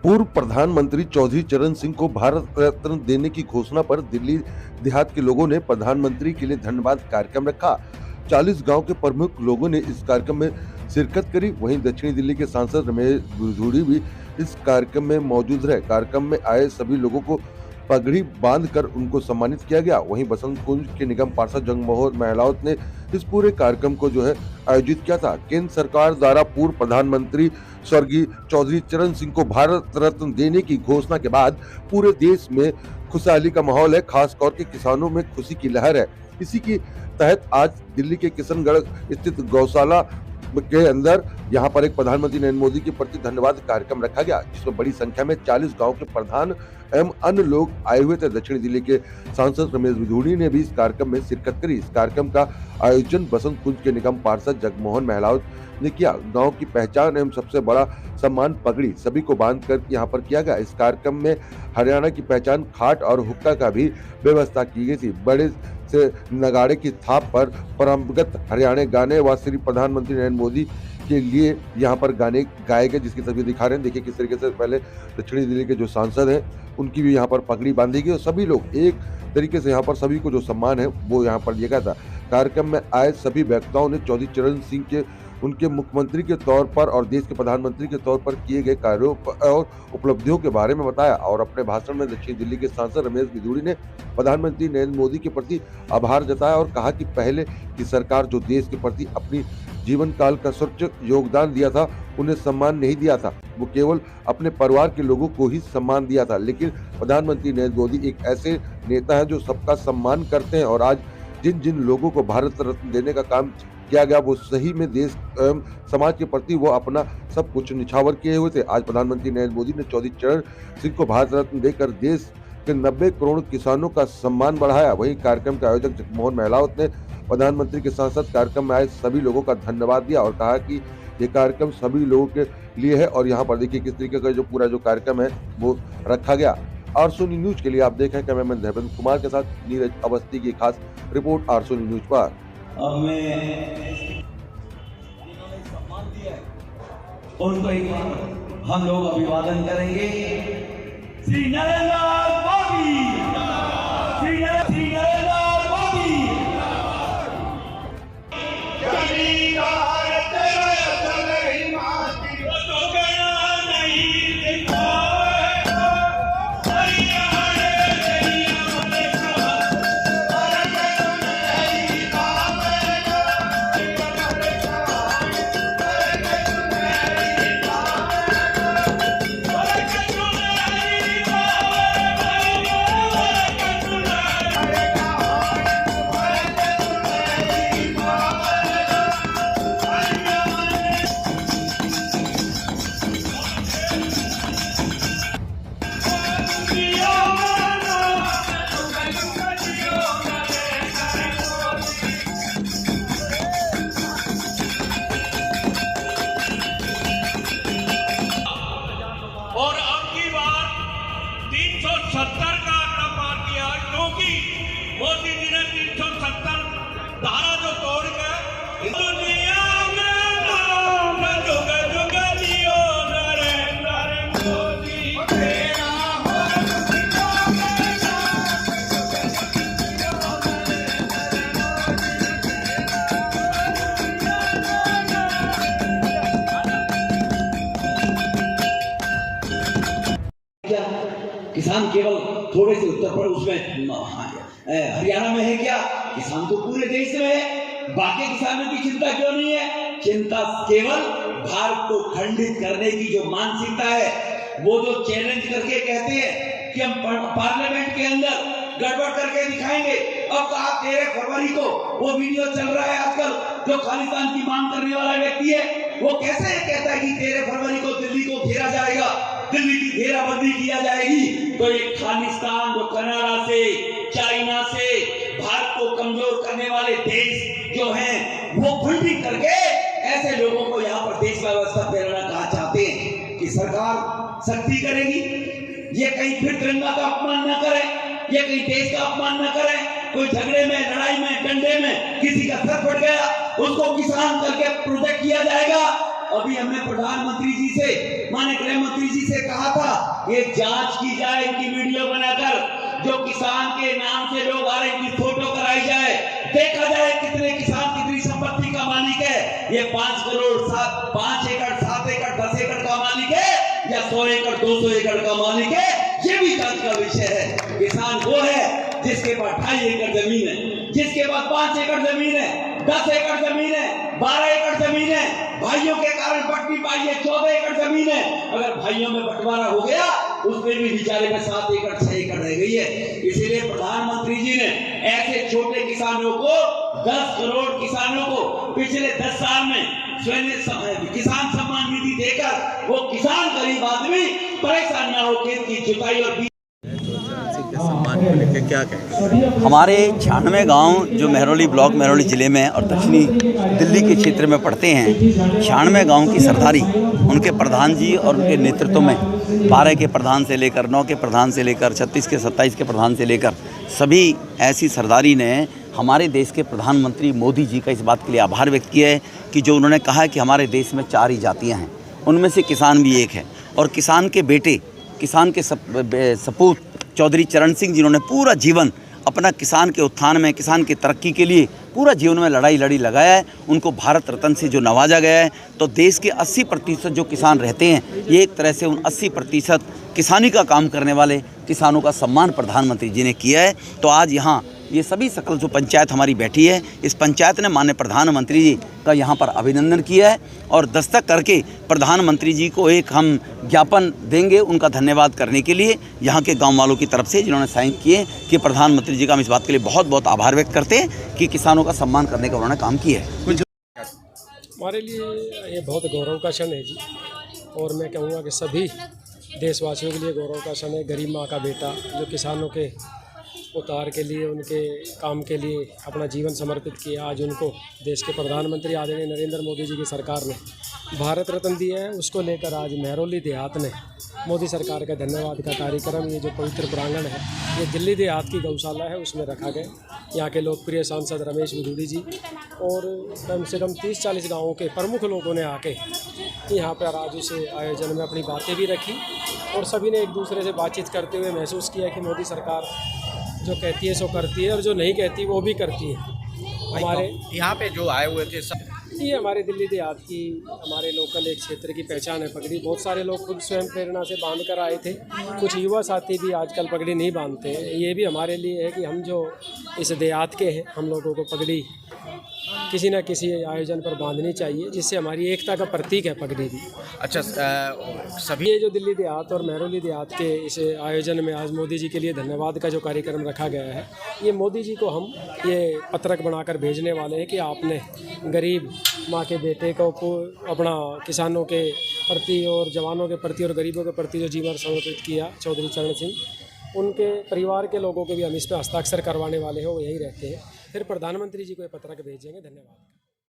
पूर्व प्रधानमंत्री चौधरी चरण सिंह को भारत रत्न देने की घोषणा पर दिल्ली देहात के लोगों ने प्रधानमंत्री के लिए धन्यवाद कार्यक्रम रखा। 40 गांव के प्रमुख लोगों ने इस कार्यक्रम में शिरकत करी। वहीं दक्षिणी दिल्ली के सांसद रमेश बिधूड़ी भी इस कार्यक्रम में मौजूद रहे। कार्यक्रम में आए सभी लोगों को पगड़ी बांधकर उनको सम्मानित किया गया। वहीं बसंत कुंज के निगम पार्षद जगमोहन महलावत ने इस पूरे कार्यक्रम को आयोजित किया था। केंद्र सरकार द्वारा पूर्व प्रधानमंत्री स्वर्गीय चौधरी चरण सिंह को भारत रत्न देने की घोषणा के बाद पूरे देश में खुशहाली का माहौल है। खासतौर के किसानों में खुशी की लहर है। इसी के तहत आज दिल्ली के किशनगढ़ स्थित गौशाला के अंदर यहाँ पर एक प्रधानमंत्री नरेंद्र मोदी के प्रति धन्यवाद कार्यक्रम रखा गया, जिसमें बड़ी संख्या में 40 गांव के प्रधान एवं अन्य लोग आए हुए थे। दक्षिणी दिल्ली के सांसद रमेश बिधूड़ी ने भी इस कार्यक्रम में शिरकत करी। इस कार्यक्रम का आयोजन बसंत कुंज के निगम पार्षद जगमोहन महलावत ने किया। गांव की पहचान एवं सबसे बड़ा सम्मान पगड़ी सभी को बांध कर यहाँ पर किया गया। इस कार्यक्रम में हरियाणा की पहचान खाट और हुक्का का भी व्यवस्था की गई थी। बड़े से नगाड़े की थाप पर परंपरागत हरियाणा गाने व श्री प्रधानमंत्री नरेंद्र मोदी के लिए यहाँ पर गाने गाए गए, जिसकी तस्वीर दिखा रहे हैं। देखिए किस तरीके से पहले दक्षिणी दिल्ली के जो सांसद हैं उनकी भी यहाँ पर पगड़ी बांधी गई और सभी लोग एक तरीके से यहाँ पर सभी को जो सम्मान है वो यहाँ पर दिया गया था। कार्यक्रम में आए सभी वक्ताओं ने चौधरी चरण सिंह के उनके मुख्यमंत्री के तौर पर और देश के प्रधानमंत्री के तौर पर किए गए कार्यों और उपलब्धियों के बारे में बताया। और अपने भाषण में दक्षिण दिल्ली के सांसद रमेश बिधूड़ी ने प्रधानमंत्री नरेंद्र मोदी के प्रति आभार जताया और कहा कि पहले की सरकार जो देश के प्रति अपनी जीवन काल का सर्वोच्च योगदान दिया था, उन्हें सम्मान नहीं दिया था। वो केवल अपने परिवार के लोगों को ही सम्मान दिया था। लेकिन प्रधानमंत्री नरेंद्र मोदी एक ऐसे नेता है जो सबका सम्मान करते हैं और आज जिन जिन लोगों को भारत रत्न देने का काम किया गया वो सही में देश एवं समाज के प्रति वो अपना सब कुछ निछावर किए हुए थे। आज प्रधानमंत्री नरेंद्र मोदी ने चौधरी चरण सिंह को भारत रत्न देकर देश के 90 करोड़ किसानों का सम्मान बढ़ाया। वहीं कार्यक्रम के आयोजक जगमोहन महलावत ने प्रधानमंत्री के साथ कार्यक्रम में आए सभी लोगों का धन्यवाद दिया और कहा कि ये कार्यक्रम सभी लोगों के लिए है। और यहाँ पर देखिए किस तरीके का जो पूरा जो कार्यक्रम है वो रखा गया। आरसोनी न्यूज के लिए आप देखें कैमरामैन देवेंद्र कुमार के साथ नीरज अवस्थी की खास रिपोर्ट आरसोनी न्यूज पर। अब मैं उनको एक हम लोग अभिवादन करेंगे। श्री नरेंद्र मोदी, श्री नरेंद्र मोदी। और अब की बार 370 का आंकड़ा पार किया, क्योंकि मोदी जी ने 370 धारा जो तोड़ के दुनिया में नाम जुग जुग जियो नरेंद्र मोदी तेरा किसान केवल थोड़े से उत्तर पर उसमें हरियाणा में है क्या? किसान तो पूरे देश में है। बाकी किसानों की चिंता क्यों नहीं है? चिंता केवल भारत को खंडित करने की जो मानसिकता है, वो जो चैलेंज करके कहते हैं कि हम पार्लियामेंट के अंदर गड़बड़ करके दिखाएंगे। अब कहा 13 फरवरी को वो वीडियो चल रहा है आजकल, जो खालिस्तान की मांग करने वाला व्यक्ति है वो कैसे कहता है कि 13 फरवरी को दिल्ली को घेरा जाएगा, दिल्ली की घेराबंदी किया जाएगी। तो ये खालिस्तान जो कनाडा से, चाइना से भारत को कमजोर करने वाले देश जो हैं वो फंडिंग करके ऐसे लोगों को यहाँ पर देश व्यवस्था प्रेरणा कहा चाहते हैं कि सरकार सख्ती करेगी। ये कहीं फिर तिरंगा का अपमान न करे, ये कहीं देश का अपमान न करे। कोई झगड़े में, लड़ाई में, डंडे में किसी का सर फट गया, उसको किसान करके प्रोजेक्ट किया जाएगा। अभी हमने प्रधानमंत्री जी से, माननीय गृह मंत्री जी से कहा था, ये जांच की जाए, इनकी वीडियो बनाकर जो किसान के नाम से लोग आ रहे हैं, इनकी फोटो कराई जाए, देखा जाए कितने किसान कितनी संपत्ति का मालिक है। ये 5 करोड़ 5 एकड़ 7 एकड़ 10 एकड़ का मालिक है या 100 एकड़ 200 एकड़ का मालिक है, ये भी जांच का विषय है। किसान वो है जिसके पास 2.5 एकड़ जमीन है, जिसके पास 5 एकड़ जमीन है, 10 एकड़ जमीन है, 12 एकड़ जमीन है, भाइयों के कारण बट नहीं पाई है, 14 एकड़ जमीन है। अगर भाइयों में बंटवारा हो गया, उसमें भी बेचारे में 7 एकड़ 6 एकड़ रह गई है। इसीलिए प्रधानमंत्री जी ने ऐसे छोटे किसानों को 10 करोड़ किसानों को पिछले 10 साल में किसान सम्मान निधि देकर वो किसान गरीब आदमी परेशान ना हो, खेत की जुताई और क्या कहें? हमारे 96 गांव जो महरौली ब्लॉक महरौली ज़िले में और दक्षिणी दिल्ली के क्षेत्र में पड़ते हैं, 96 गांव की सरदारी उनके प्रधान जी और उनके नेतृत्व में 12 के प्रधान से लेकर 9 के प्रधान से लेकर 36 के 27 के प्रधान से लेकर सभी ऐसी सरदारी ने हमारे देश के प्रधानमंत्री मोदी जी का इस बात के लिए आभार व्यक्त किया है कि जो उन्होंने कहा है कि हमारे देश में 4 ही जातियाँ हैं, उनमें से किसान भी एक है। और किसान के बेटे, किसान के सपूत चौधरी चरण सिंह जिन्होंने पूरा जीवन अपना किसान के उत्थान में, किसान की तरक्की के लिए पूरा जीवन में लड़ाई लगाया है, उनको भारत रत्न से जो नवाजा गया है। तो देश के 80% जो किसान रहते हैं, ये एक तरह से उन 80% किसानी का काम करने वाले किसानों का सम्मान प्रधानमंत्री जी ने किया है। तो आज यहाँ ये सभी सकल जो पंचायत हमारी बैठी है, इस पंचायत ने माननीय प्रधानमंत्री जी का यहाँ पर अभिनंदन किया है और दस्तक करके प्रधानमंत्री जी को एक हम ज्ञापन देंगे उनका धन्यवाद करने के लिए यहाँ के गांव वालों की तरफ से, जिन्होंने साइन किए कि प्रधानमंत्री जी का हम इस बात के लिए बहुत बहुत आभार व्यक्त करते हैं कि किसानों का सम्मान करने का उन्होंने काम किया है। हमारे लिए ये बहुत गौरव का क्षण है जी, और मैं कहूँगा कि सभी देशवासियों के लिए गौरव का क्षण है। गरीब माँ का बेटा जो किसानों के उतार के लिए, उनके काम के लिए अपना जीवन समर्पित किया, आज उनको देश के प्रधानमंत्री आदरणीय नरेंद्र मोदी जी की सरकार ने भारत रत्न दिया है। उसको लेकर आज महरौली देहात ने मोदी सरकार का धन्यवाद का कार्यक्रम, ये जो पवित्र प्रांगण है, ये दिल्ली देहात की गौशाला है, उसमें रखा गया। यहाँ के लोकप्रिय सांसद रमेश बिधूड़ी जी और कम से कम 30-40 गाँवों के प्रमुख लोगों ने आके यहाँ पर आज उस आयोजन में अपनी बातें भी रखी और सभी ने एक दूसरे से बातचीत करते हुए महसूस किया कि मोदी सरकार जो कहती है सो करती है और जो नहीं कहती वो भी करती है। हमारे यहाँ पे जो आए हुए थे ये हमारे दिल्ली देहात की, हमारे लोकल एक क्षेत्र की पहचान है पगड़ी। बहुत सारे लोग खुद स्वयं प्रेरणा से बांध कर आए थे, कुछ युवा साथी भी आजकल पगड़ी नहीं बांधते हैं। ये भी हमारे लिए है कि हम जो इस देहात के हैं, हम लोगों को पगड़ी किसी न किसी आयोजन पर बांधनी चाहिए, जिससे हमारी एकता का प्रतीक है पगड़ी भी। अच्छा, सभी ये जो दिल्ली देहात और महरौली देहात के इस आयोजन में आज मोदी जी के लिए धन्यवाद का जो कार्यक्रम रखा गया है, ये मोदी जी को हम ये पत्रक बनाकर भेजने वाले हैं कि आपने गरीब माँ के बेटे को अपना किसानों के प्रति और जवानों के प्रति और गरीबों के प्रति जो जीवन समर्पित किया, चौधरी चरण सिंह, उनके परिवार के लोगों के भी हम इस पर हस्ताक्षर करवाने वाले हैं, वो यहीं रहते हैं। फिर प्रधानमंत्री जी को ये पत्रक भेजेंगे। धन्यवाद।